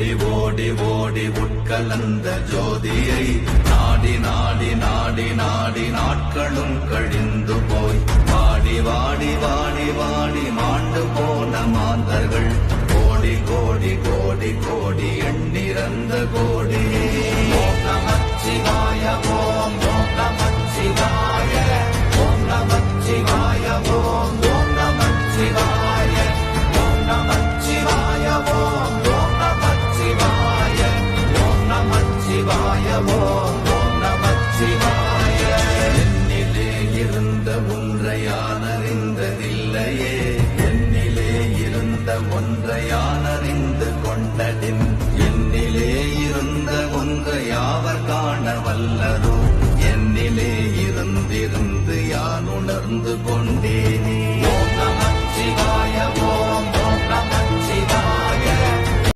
ஓடி ஓடி ஓடி உட்கலந்த ஜோதியை நாடி நாடி நாடி நாடி நாட்களும் கழிந்து போய் வாடி வாடி வாடி வாடி மாண்டு போன மாந்தர்கள் கோடி கோடி கோடி கோடி எண்ணிறந்த கோடி. ஓம் நமச்சிவாய ஓம் ஓம் நமச்சிவாய ஓம் நமச்சிவாய ஓம் ஓம் நமச்சிவாய ஓம் நமச்சிவாய ஓம் ஓம் நமச்சிவாய ஓம் நமச்சிவாய ஓம் ஓம் நமச்சிவாய. என்னிலே இருந்த ஒன்றை யான் அறிந்ததில்லையே, என்னிலே இருந்த ஒன்றை யான் அறிந்து கொண்டதின், என்னிலே இருந்த ஒன்றை யாவர் காண வல்லரோ, என்னிலே இருந்திருந்து யான் உணர்ந்து கொண்டே.